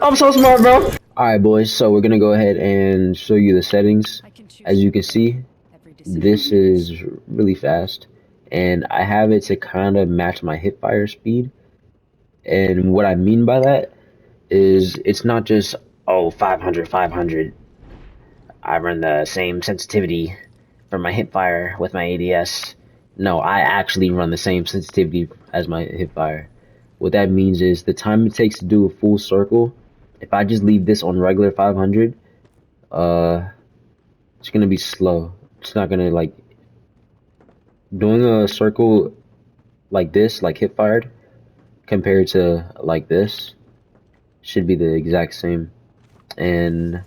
I'm so smart, bro. Alright, boys, so we're gonna go ahead and show you the settings. As you can see, this is really fast, and I have it to kind of match my hip fire speed. And what I mean by that is it's not just, oh, 500, 500. I run the same sensitivity for my hip fire with my ADS. No, I actually run the same sensitivity as my hip fire. What that means is the time it takes to do a full circle, if I just leave this on regular 500, it's gonna be slow. It's not gonna like doing a circle like this, like hip fired, compared to like this, should be the exact same. And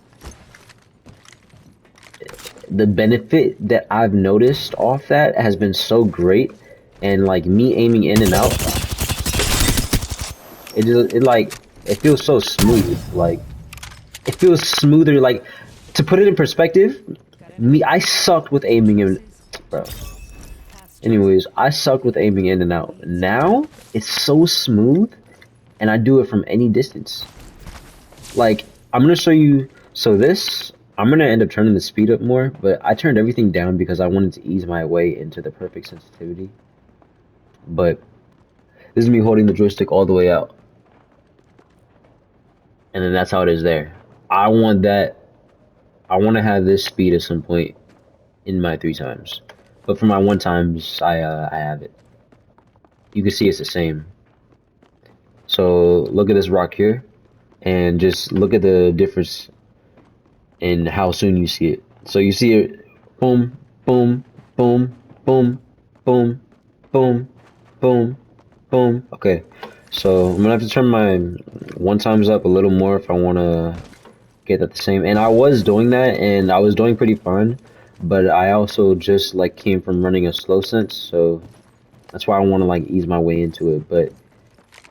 the benefit that I've noticed off that has been so great, and like me aiming in and out, it feels so smooth. Like it feels smoother. Like, to put it in perspective, I sucked with aiming in, bro. Anyways, I sucked with aiming in and out. Now it's so smooth, and I do it from any distance. Like, I'm gonna show you. So this, I'm gonna end up turning the speed up more, but I turned everything down because I wanted to ease my way into the perfect sensitivity. But this is me holding the joystick all the way out, and then that's how it is there. I want that. I want to have this speed at some point in my 3x, but for my 1x, I have it. You can see it's the same. So look at this rock here, and just look at the difference in how soon you see it. So you see it, boom, boom, boom, boom, boom, boom, boom, boom. Okay, so I'm gonna have to turn my 1x up a little more if I want to get that the same. And I was doing that, and I was doing pretty fine, but I also just like came from running a slow sense, so that's why I want to like ease my way into it. But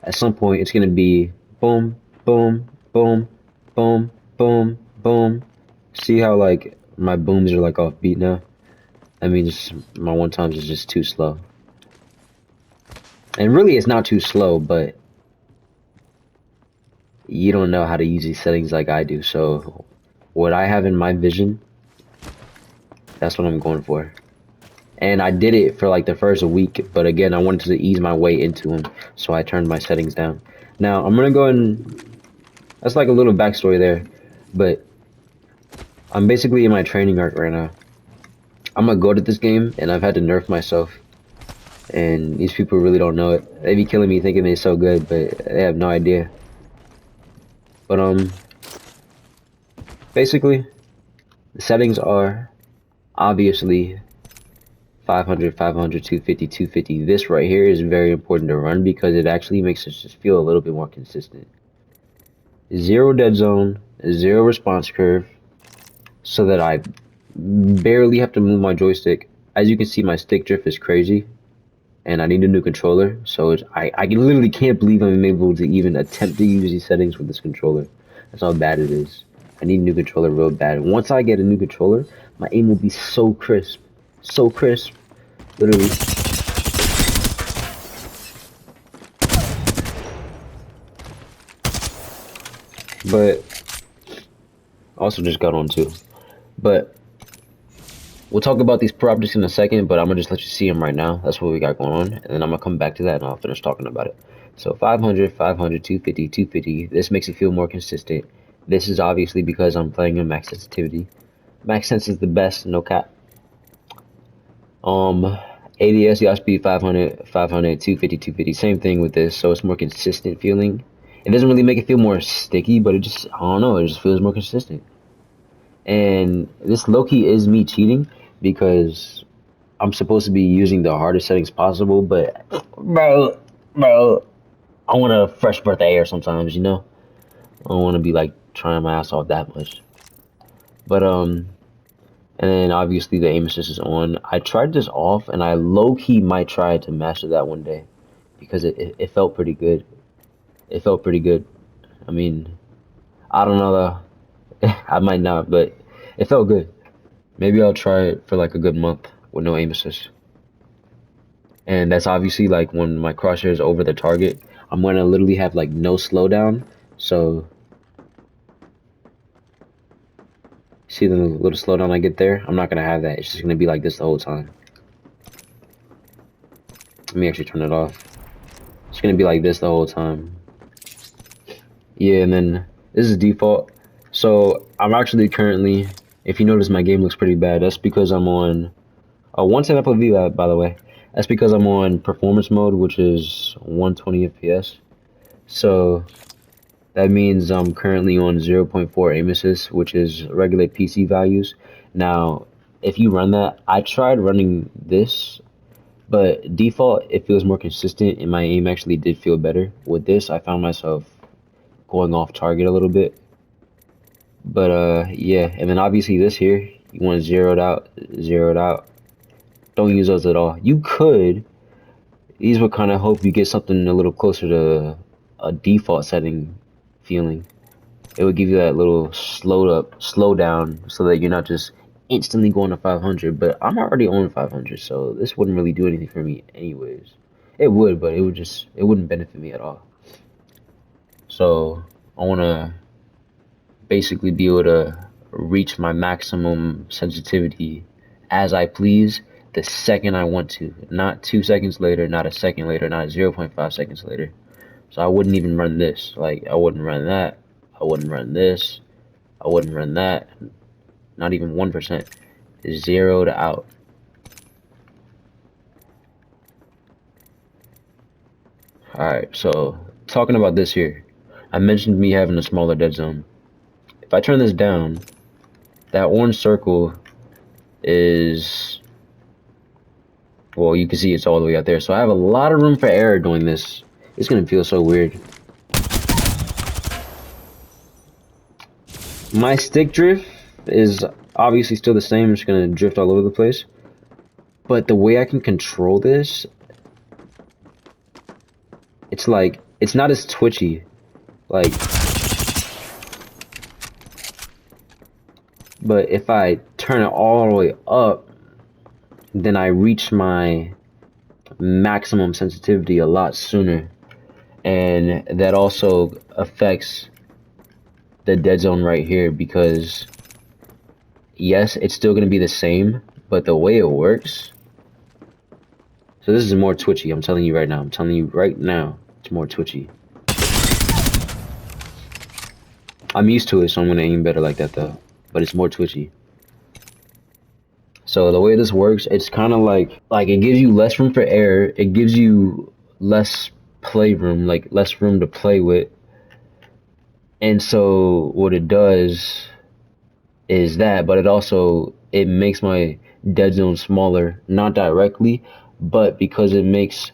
at some point it's gonna be boom, boom, boom, boom, boom, boom. See how like my booms are like off beat now? That means my 1x is just too slow. And really it's not too slow, but you don't know how to use these settings like I do. So what I have in my vision, that's what I'm going for. And I did it for like the first week, but again, I wanted to ease my way into them, so I turned my settings down. Now I'm gonna go and that's like a little backstory there, but I'm basically in my training arc right now. I'm gonna go to this game, and I've had to nerf myself, and these people really don't know it. They be killing me thinking they're so good, but they have no idea. But basically, the settings are obviously 500, 500, 250, 250. This right here is very important to run because it actually makes us just feel a little bit more consistent. 0 dead zone, 0 response curve, so that I barely have to move my joystick. As you can see, my stick drift is crazy, and I need a new controller, so I literally can't believe I'm able to even attempt to use these settings with this controller. That's how bad it is. I need a new controller real bad. Once I get a new controller, my aim will be so crisp. So crisp. Literally. But also just got on too. But we'll talk about these pro optics in a second, but I'm gonna just let you see them right now. That's what we got going on, and then I'm gonna come back to that and I'll finish talking about it. So 500, 500, 250, 250. This makes it feel more consistent. This is obviously because I'm playing in max sensitivity. Max sense is the best, no cap. ADS, yaw speed 500, 500, 250, 250. Same thing with this, so it's more consistent feeling. It doesn't really make it feel more sticky, but it just, I don't know, it just feels more consistent. And this low-key is me cheating because I'm supposed to be using the hardest settings possible, but bro, I want a fresh breath of air sometimes, you know? I don't want to be like trying my ass off that much. But and then obviously the aim assist is on. I tried this off, and I low-key might try to master that one day because it felt pretty good. It felt pretty good. I mean, I don't know though. I might not, but it felt good. Maybe I'll try it for like a good month with no aim assist. And that's obviously like when my crosshair is over the target, I'm gonna literally have like no slowdown. So See the little slowdown I get there? I'm not gonna have that. It's just gonna be like this the whole time. Let me actually turn it off. It's gonna be like this the whole time. Yeah, and then this is default. So I'm actually currently, if you notice, my game looks pretty bad. That's because I'm on a 110 view, by the way. That's because I'm on performance mode, which is 120 FPS. So that means I'm currently on 0.4 aim assist, which is regular PC values. Now, if you run that, I tried running this, but default, it feels more consistent, and my aim actually did feel better. With this, I found myself going off target a little bit. But, yeah, and then obviously this here, you want zeroed out, zeroed out. Don't use those at all. You could. These would kind of hope you get something a little closer to a default setting feeling. It would give you that little slow down, so that you're not just instantly going to 500. But I'm already on 500, so this wouldn't really do anything for me anyways. It would, but it wouldn't benefit me at all. So I want to basically be able to reach my maximum sensitivity as I please the second I want to, not 2 seconds later, not a second later, not 0.5 seconds later. So I wouldn't even run this. Like, I wouldn't run that. I wouldn't run this. I wouldn't run that. Not even 1%. Zeroed out. Alright, so talking about this here. I mentioned me having a smaller dead zone. If I turn this down, that orange circle is, well, you can see it's all the way out there. So I have a lot of room for error doing this. It's gonna feel so weird. My stick drift is obviously still the same. I'm just gonna drift all over the place. But the way I can control this, it's like, it's not as twitchy. Like, but if I turn it all the way up, then I reach my maximum sensitivity a lot sooner. And that also affects the dead zone right here, because yes, it's still going to be the same, but the way it works, so this is more twitchy. I'm telling you right now, it's more twitchy. I'm used to it, so I'm going to aim better like that though, but it's more twitchy. So the way this works, it's kind of like it gives you less room for error, it gives you less playroom, like less room to play with. And so what it does is that, but it makes my dead zone smaller, not directly, but because it makes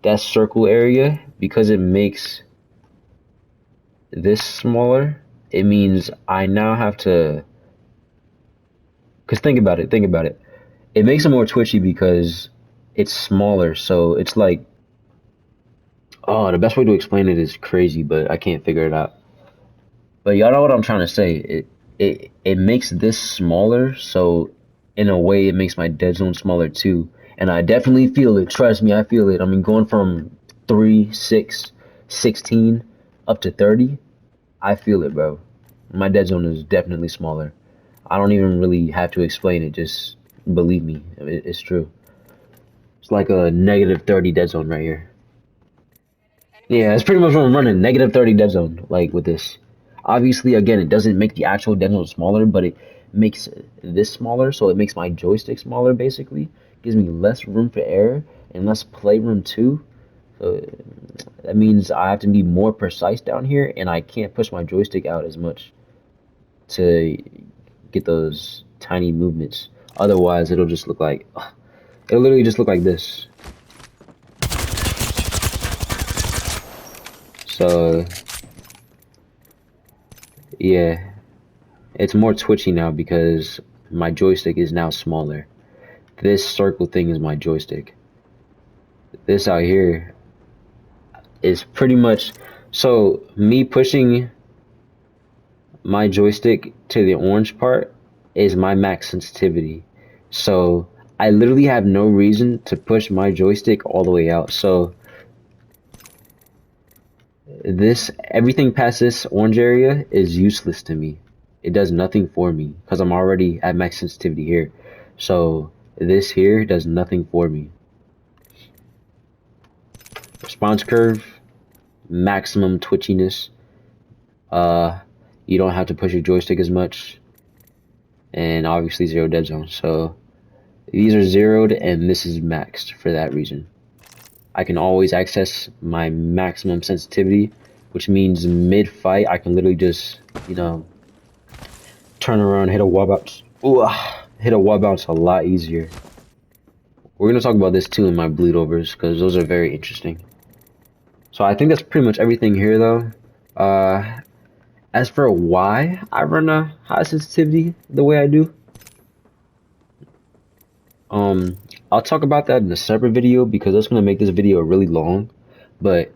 that circle area, because it makes this smaller, it means I now have to, because think about it, it makes it more twitchy because it's smaller. So it's like, oh, the best way to explain it is crazy, but I can't figure it out. But y'all know what I'm trying to say. It makes this smaller, so in a way it makes my dead zone smaller too. And I definitely feel it. Trust me, I feel it. I mean, going from 3, 6, 16 up to 30, I feel it, bro. My dead zone is definitely smaller. I don't even really have to explain it. Just believe me, it's true. It's like a negative 30 dead zone right here. Yeah, that's pretty much what I'm running. Negative 30 dead zone, like with this. Obviously, again, it doesn't make the actual dead zone smaller, but it makes this smaller, so it makes my joystick smaller, basically. Gives me less room for error and less playroom too. So that means I have to be more precise down here, and I can't push my joystick out as much to get those tiny movements. Otherwise, it'll just look like, it'll literally just look like this. So yeah, it's more twitchy now because my joystick is now smaller. This circle thing is my joystick. This out here is pretty much, so me pushing my joystick to the orange part is my max sensitivity. So I literally have no reason to push my joystick all the way out. So everything past this orange area is useless to me. It does nothing for me because I'm already at max sensitivity here. So this here does nothing for me. Response curve, maximum twitchiness. You don't have to push your joystick as much, and obviously 0 dead zone. So these are zeroed, and this is maxed for that reason. I can always access my maximum sensitivity, which means mid-fight I can literally just, you know, turn around, hit a wall bounce. Ooh, hit a wall bounce a lot easier. We're gonna talk about this too in my bleed overs because those are very interesting. So I think that's pretty much everything here though. As for why I run a high sensitivity the way I do, I'll talk about that in a separate video because that's gonna make this video really long. But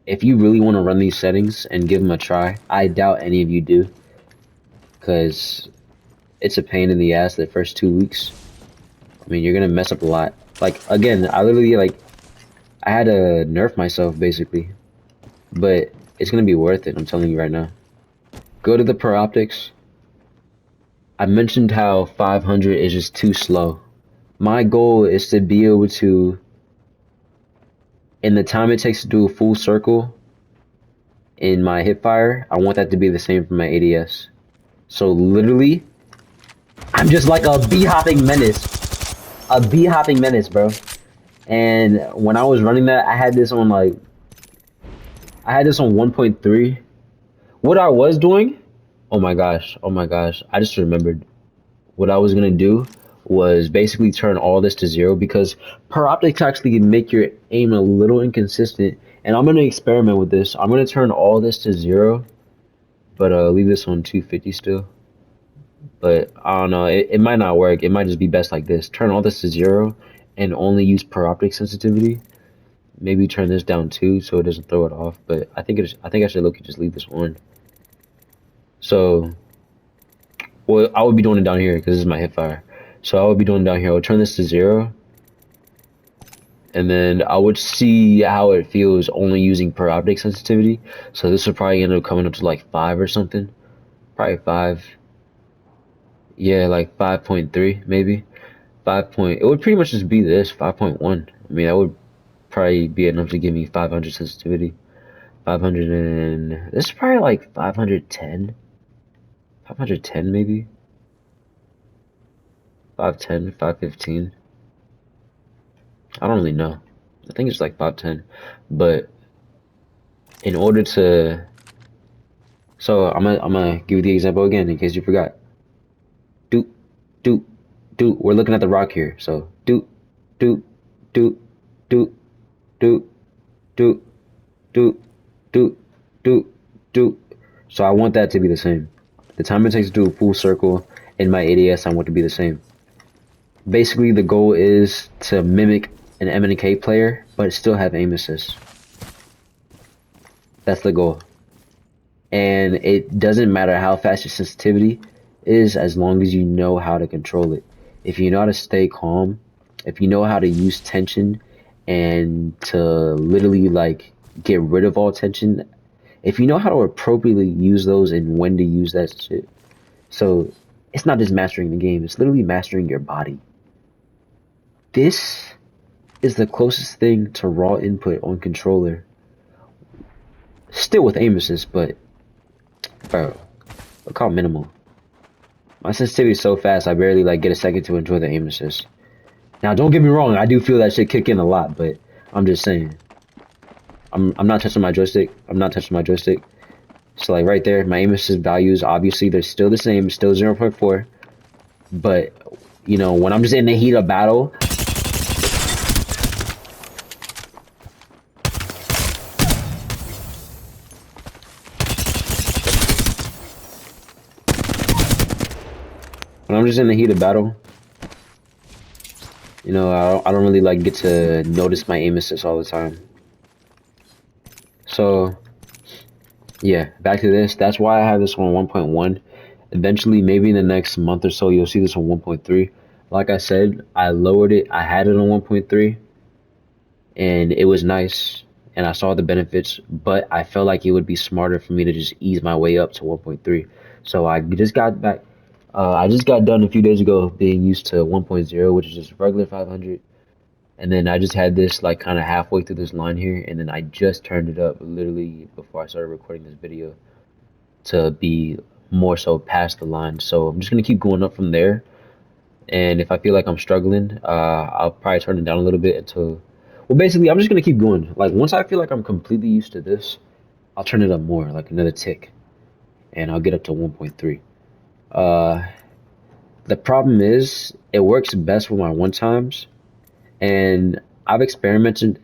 if you really want to run these settings and give them a try, I doubt any of you do, because it's a pain in the ass the first 2 weeks. I mean, you're gonna mess up a lot. Like, again, I literally, like, I had to nerf myself, basically. But it's gonna be worth it, I'm telling you right now. Go to the per optics. I mentioned how 500 is just too slow. My goal is to be able to, in the time it takes to do a full circle in my hipfire, I want that to be the same for my ADS. So literally, I'm just like a bee-hopping menace. A bee-hopping menace, bro. And when I was running that, I had this on 1.3. What I was doing, oh my gosh, I just remembered. What I was gonna do was basically turn all this to 0 because per optics actually can make your aim a little inconsistent. And I'm gonna experiment with this. I'm gonna turn all this to 0, but leave this on 250 still. But I don't know, it might not work. It might just be best like this. Turn all this to 0 and only use per optic sensitivity. Maybe turn this down too so it doesn't throw it off. But I think I should look just leave this on. So, well, I would be doing it down here because this is my hipfire. So I would be doing it down here. I would turn this to 0. And then I would see how it feels only using per optic sensitivity. So this would probably end up coming up to like 5 or something. Probably 5. Yeah, like 5.3 maybe. It would pretty much just be this 5.1. I mean, that would probably be enough to give me 500 sensitivity. 500 and this is probably like 510. 510 maybe. 510, 515. I don't really know. I think it's like 510. But in order to, so I'm gonna give you the example again in case you forgot. Do do do. We're looking at the rock here. So do do do do do do do do do do. So I want that to be the same. The time it takes to do a full circle in my ADS, I want to be the same. Basically, the goal is to mimic an M&K player, but still have aim assist. That's the goal. And it doesn't matter how fast your sensitivity is as long as you know how to control it. If you know how to stay calm, if you know how to use tension and to literally like get rid of all tension, if you know how to appropriately use those and when to use that shit. So it's not just mastering the game, it's literally mastering your body. This is the closest thing to raw input on controller. Still with aim assist, but bro, look how minimal. My sensitivity is so fast, I barely like get a second to enjoy the aim assist. Now, don't get me wrong, I do feel that shit kick in a lot, but I'm just saying. I'm not touching my joystick. I'm not touching my joystick. So like right there, my aim assist values, obviously they're still the same, still 0.4. But, you know, when I'm just in the heat of battle, you know, I don't really like get to notice my aim assist all the time. So, yeah, back to this. That's why I have this one 1.1. Eventually, maybe in the next month or so, you'll see this on 1.3. Like I said, I lowered it. I had it on 1.3, and it was nice, and I saw the benefits, but I felt like it would be smarter for me to just ease my way up to 1.3. So I just got back. I just got done a few days ago being used to 1.0, which is just regular 500. And then I just had this like kind of halfway through this line here, and then I just turned it up literally before I started recording this video to be more so past the line. So I'm just gonna keep going up from there. And if I feel like I'm struggling, I'll probably turn it down a little bit until, well, basically, I'm just gonna keep going. Like once I feel like I'm completely used to this, I'll turn it up more, like another tick, and I'll get up to 1.3. Uh, the problem is, it works best with my one times, and I've experimented.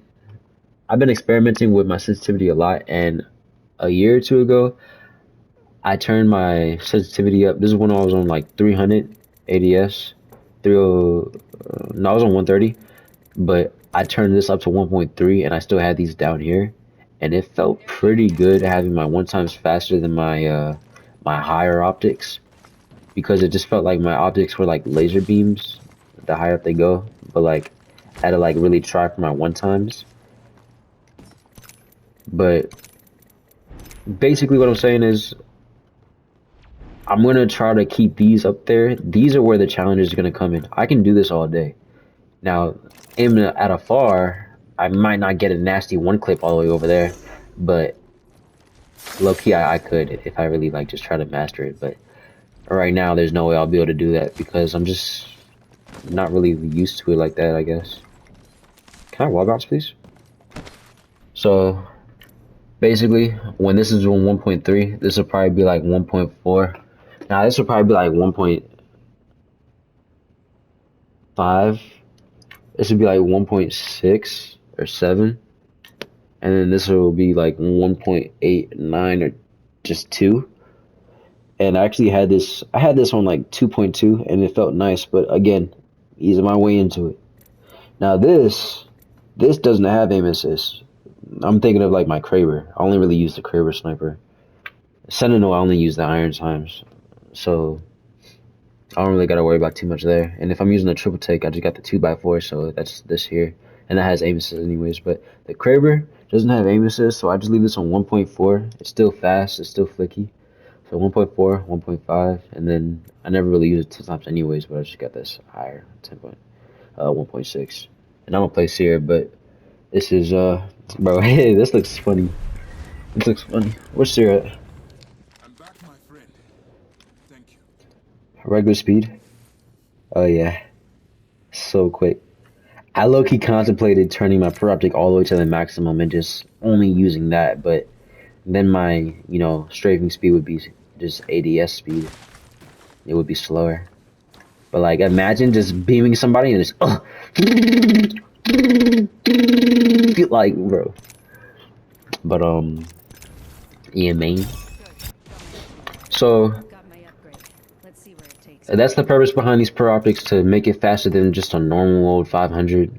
I've been experimenting with my sensitivity a lot, and a year or two ago, I turned my sensitivity up. This is when I was on like 300 ADS, 30. No, I was on 130, but I turned this up to 1.3, and I still had these down here, and it felt pretty good having my one times faster than my higher optics, because it just felt like my optics were like laser beams the higher up they go. But like I had to like really try for my one times. But basically what I'm saying is I'm gonna try to keep these up there. These are where the challenge is gonna come in. I can do this all day. Now, aiming at afar, I might not get a nasty one clip all the way over there, but low key I could if I really like just try to master it. But right now, there's no way I'll be able to do that because I'm just not really used to it like that, I guess. Can I wall bounce, please? So basically, when this is on 1.3, this will probably be like 1.4. Now this will probably be like 1.5. This would be like 1.6 or 7. And then this will be like 1.89 or just 2. And I actually had this, I had this on like 2.2 and it felt nice, but again, easing my way into it. Now this doesn't have aim assist. I'm thinking of like my Kraber. I only really use the Kraber sniper. Sentinel, I only use the iron times. So I don't really gotta worry about too much there. And if I'm using a triple take, I just got the 2x4, so that's this here. And that has aim assist anyways. But the Kraber doesn't have aim assist, so I just leave this on 1.4. It's still fast, it's still flicky. So 1.4, 1.5, and then I never really use it 2 times anyways, but I just got this higher 1.6. And I'm gonna play Seer, but this is bro, hey, this looks funny. This looks funny. Where's Seer at? I'm back, my friend. Thank you. Regular speed? Oh yeah. So quick. I low-key contemplated turning my per optic all the way to the maximum and just only using that, but then my, strafing speed would be just ADS speed. It would be slower. But like, imagine just beaming somebody and just, like, bro. But yeah, man. So that's the purpose behind these per optics, to make it faster than just a normal old 500.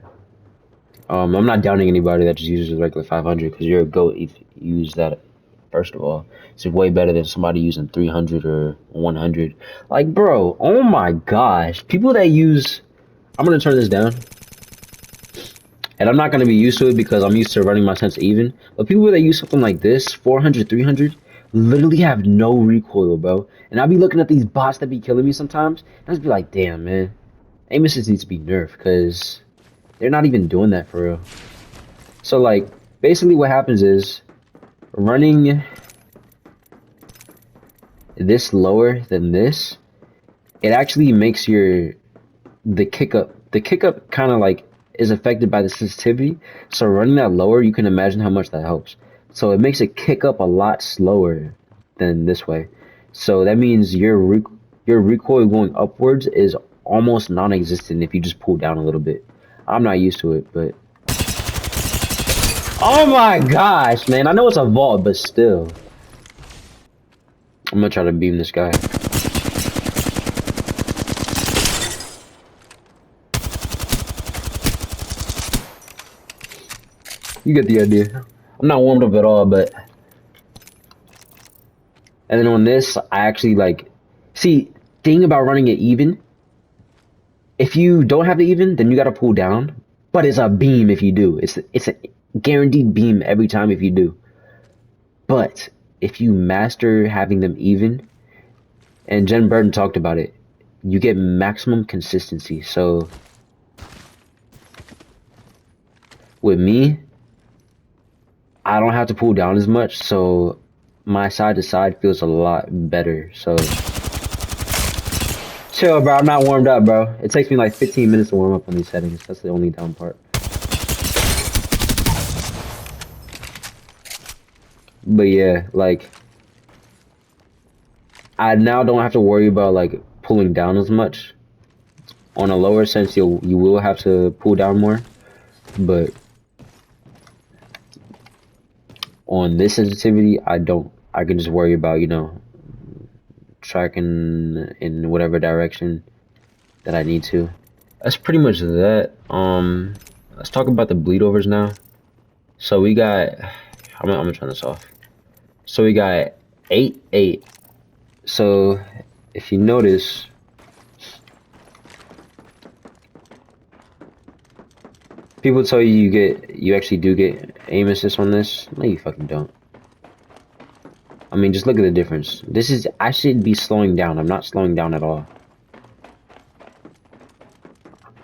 I'm not downing anybody that just uses regular 500, because you're a goat if you use that. First of all, it's way better than somebody using 300 or 100. Like, bro, oh my gosh, people that use, I'm gonna turn this down, and I'm not gonna be used to it because I'm used to running my sense even. But people that use something like this, 400, 300, literally have no recoil, bro. And I'll be looking at these bots that be killing me sometimes, and I'll just be like, damn, man, aim assist needs to be nerfed, because they're not even doing that for real. So like, basically what happens is, running this lower than this, it actually makes the kick up kind of like is affected by the sensitivity. So running that lower, you can imagine how much that helps. So it makes it kick up a lot slower than this way. So that means your recoil going upwards is almost non-existent if you just pull down a little bit. I'm not used to it, but oh my gosh, man, I know it's a vault, but still. I'm gonna try to beam this guy. You get the idea. I'm not warmed up at all, but... And then on this, I actually like... See, thing about running it even, if you don't have it even, then you gotta pull down. But it's a beam if you do. It's a guaranteed beam every time if you do. But if you master having them even, and Jen Burton talked about it. You get maximum consistency. So with me, I don't have to pull down as much, so my side to side feels a lot better. So chill, bro. I'm not warmed up, bro. It takes me like 15 minutes to warm up on these settings. That's the only down part. But yeah, like I now don't have to worry about like pulling down as much. On a lower sense, you will have to pull down more, but on this sensitivity, I don't. I can just worry about, you know, tracking in whatever direction that I need to. That's pretty much that. Let's talk about the bleed overs now. So we got. I'm gonna turn this off. So we got 8-8. So if you notice, people tell you you actually do get aim assist on this. No, you fucking don't. I mean, just look at the difference. This is, I should be slowing down. I'm not slowing down at all.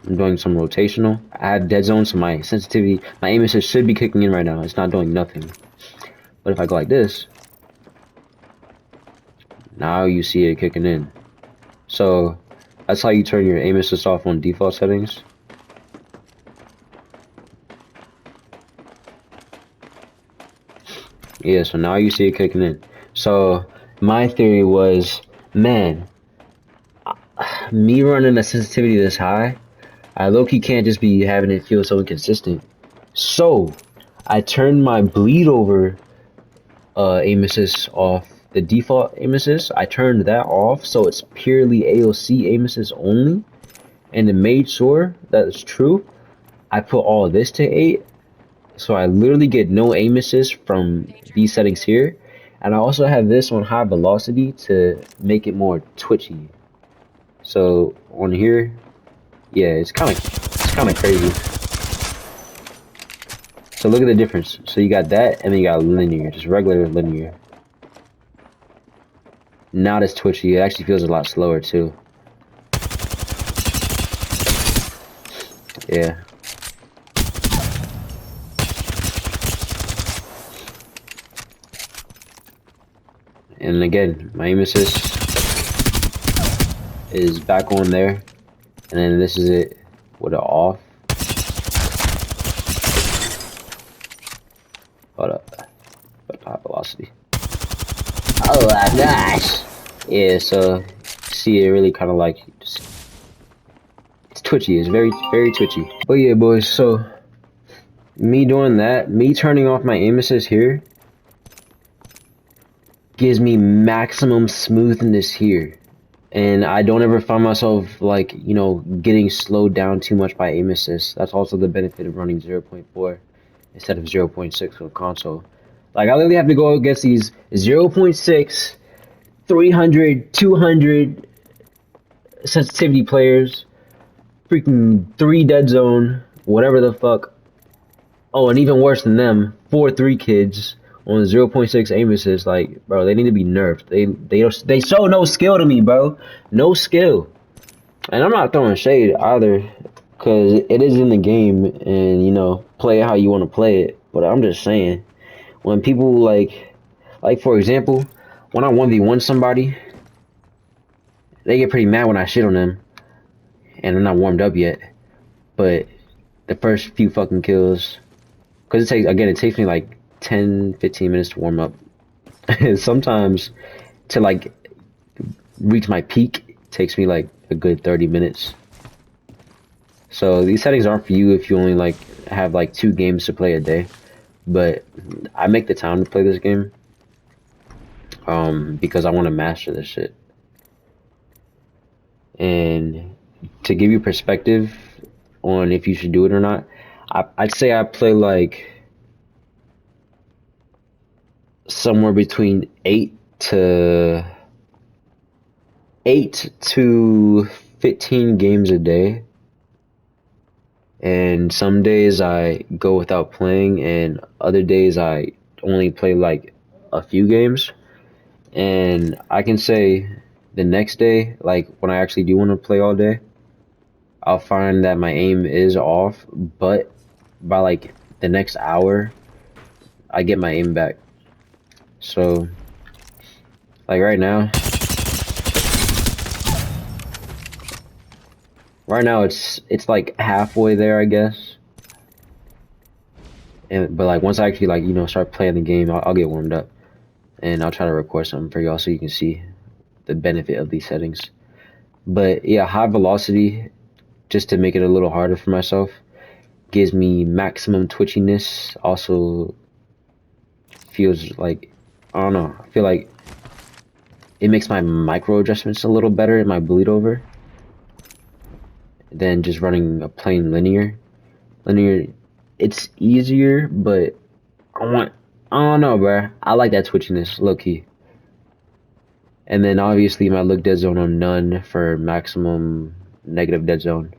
I'm doing some rotational. I had dead zone, so my sensitivity, my aim assist should be kicking in right now. It's not doing nothing. But if I go like this, now you see it kicking in. So that's how you turn your aim assist off on default settings. Yeah, so now you see it kicking in. So my theory was, man, me running a sensitivity this high, I low-key can't just be having it feel so inconsistent. So I turned my bleed over aim assist off, the default aim assist. I turned that off so it's purely ALC aim assist only, and to make sure that it's true, I put all this to 8. So I literally get no aim assist from these settings here. And I also have this on high velocity to make it more twitchy. So on here, yeah, it's kind of crazy. So look at the difference. So you got that, and then you got linear, just regular linear. Not as twitchy. It actually feels a lot slower too. Yeah. And again, my aim assist is back on there, and then this is it with it off. Hold up, high velocity. Oh my gosh! Yeah, so see, it really kind of like just, it's twitchy. It's very twitchy. But yeah, boys. So me doing that, me turning off my aim assist here, gives me maximum smoothness here. And I don't ever find myself, like, you know, getting slowed down too much by aim assist. That's also the benefit of running 0.4 instead of 0.6 on console. Like, I literally have to go against these 0.6, 300, 200 sensitivity players, freaking 3 dead zone, whatever the fuck. Oh, and even worse than them, 4-3 kids on 0.6 aim assist. Like, bro, they need to be nerfed. They show no skill to me, bro. No skill. And I'm not throwing shade either, because it is in the game, and you know, play it how you want to play it. But I'm just saying, when people like for example, when I 1v1 somebody, they get pretty mad when I shit on them, and I'm not warmed up yet. But the first few fucking kills, because it takes me like 10-15 minutes to warm up. Sometimes to like reach my peak takes me like a good 30 minutes. So these settings aren't for you if you only like have like 2 games to play a day. But I make the time to play this game because I want to master this shit. And to give you perspective on if you should do it or not, I'd say I play like somewhere between 8 to 15 games a day. And some days I go without playing, and other days I only play like a few games. And I can say the next day, like when I actually do want to play all day, I'll find that my aim is off, but by like the next hour, I get my aim back. So, like right now it's like halfway there, I guess. And but like once I actually like start playing the game, I'll get warmed up, and I'll try to record something for y'all so you can see the benefit of these settings. But yeah, high velocity, just to make it a little harder for myself, gives me maximum twitchiness. Also feels like, I don't know, I feel like it makes my micro adjustments a little better in my bleed over than just running a plain linear. Linear, it's easier, but I don't know, bro. I like that twitchiness, low key. And then obviously my look dead zone on none for maximum negative dead zone,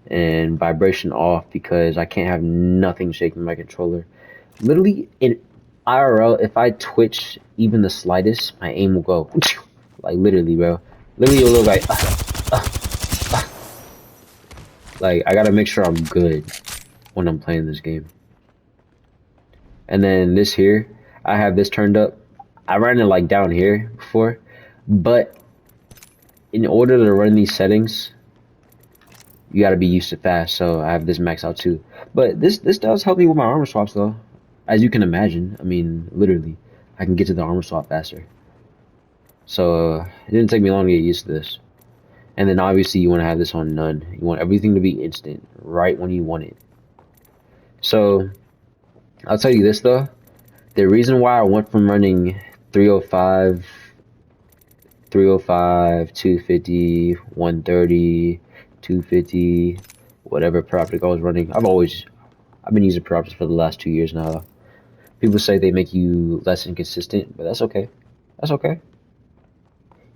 and vibration off because I can't have nothing shaking my controller. Literally in IRL, if I twitch even the slightest, my aim will go like literally, bro. Literally, it'll look like like I gotta make sure I'm good when I'm playing this game. And then this here, I have this turned up. I ran it like down here before, but in order to run these settings, you gotta be used to fast. So I have this maxed out too. But this does help me with my armor swaps though, as you can imagine. I mean, literally, I can get to the armor swap faster. So it didn't take me long to get used to this. And then obviously you want to have this on none. You want everything to be instant, right when you want it. So I'll tell you this though, the reason why I went from running 305, 250, 130, 250, whatever per optic I was running. I've been using per optics for the last 2 years now. People say they make you less inconsistent, but that's okay. That's okay.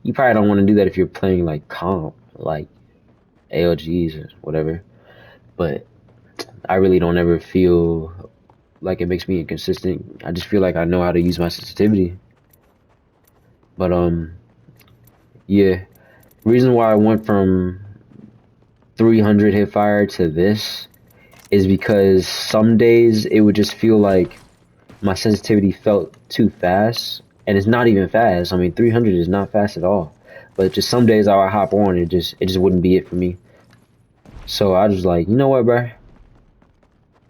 You probably don't want to do that if you're playing like comp, like ALGs or whatever. But I really don't ever feel like it makes me inconsistent. I just feel like I know how to use my sensitivity. But yeah. Reason why I went from 300 hip fire to this is because some days it would just feel like my sensitivity felt too fast, and it's not even fast. I mean, 300 is not fast at all. But just some days I would hop on, it just wouldn't be it for me. So I was like, you know what, bro?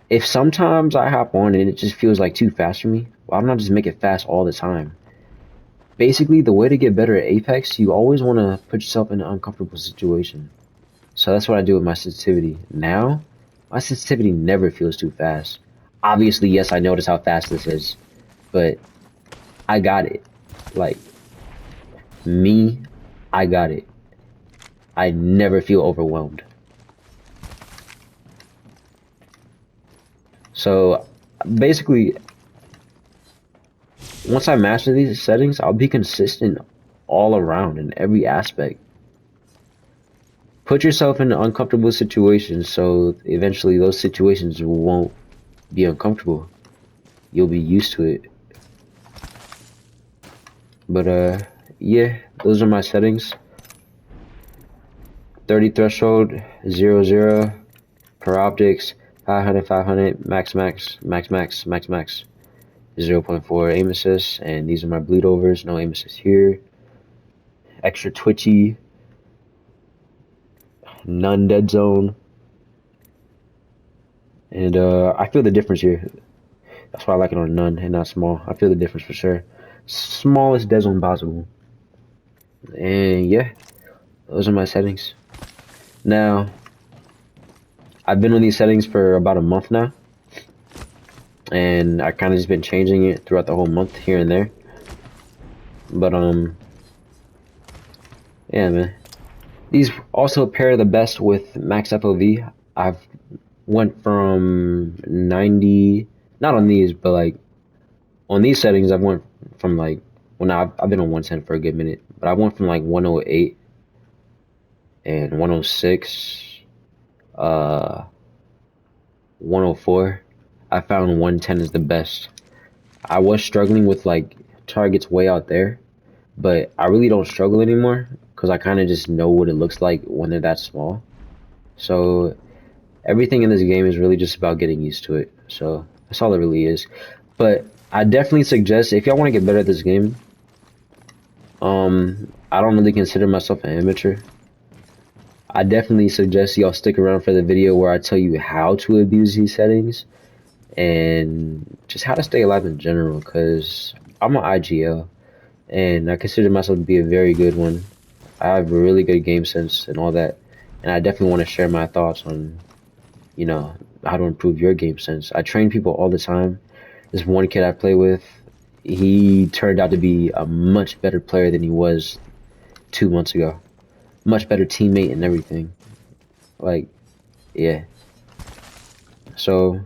If sometimes I hop on and it just feels like too fast for me, why don't I just make it fast all the time? Basically, the way to get better at Apex, you always want to put yourself in an uncomfortable situation. So that's what I do with my sensitivity. Now, my sensitivity never feels too fast. Obviously, yes, I notice how fast this is, but I got it. Like, me, I got it. I never feel overwhelmed. So, basically, once I master these settings, I'll be consistent all around in every aspect. Put yourself in uncomfortable situations so eventually those situations won't be uncomfortable. You'll be used to it. But yeah, those are my settings. 30 threshold, 0, per optics, 500, max, 0.4 aim assist, and these are my bleed overs, no aim assist here. Extra twitchy, none dead zone. And I feel the difference here. That's why I like it on none and not small. I feel the difference for sure. Smallest dead zone possible. And yeah, those are my settings. Now, I've been on these settings for about a month now, and I kind of just been changing it throughout the whole month here and there. But yeah, man. These also pair the best with max FOV. I've went from 90, not on these, but like on these settings, I've went from like, well, now I've been on 110 for a good minute, but I went from like 108 and 106, 104. I found 110 is the best. I was struggling with like targets way out there, but I really don't struggle anymore. because I kind of just know what it looks like when they're that small. So everything in this game is really just about getting used to it. So that's all it really is. But I definitely suggest, if y'all want to get better at this game, I don't really consider myself an amateur. I definitely suggest y'all stick around for the video where I tell you how to abuse these settings and just how to stay alive in general, because I'm an IGL and I consider myself to be a very good one. I have a really good game sense and all that, and I definitely want to share my thoughts on, you know, how to improve your game sense. I train people all the time. This one kid I play with, he turned out to be a much better player than he was 2 months ago. Much better teammate and everything. Like, yeah. So,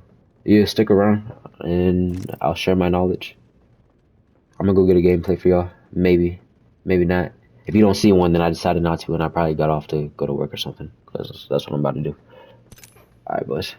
yeah, stick around and I'll share my knowledge. I'm gonna go get a gameplay for y'all. Maybe. Maybe not. If you don't see one, then I decided not to, and I probably got off to go to work or something, because that's what I'm about to do. Alright, boys.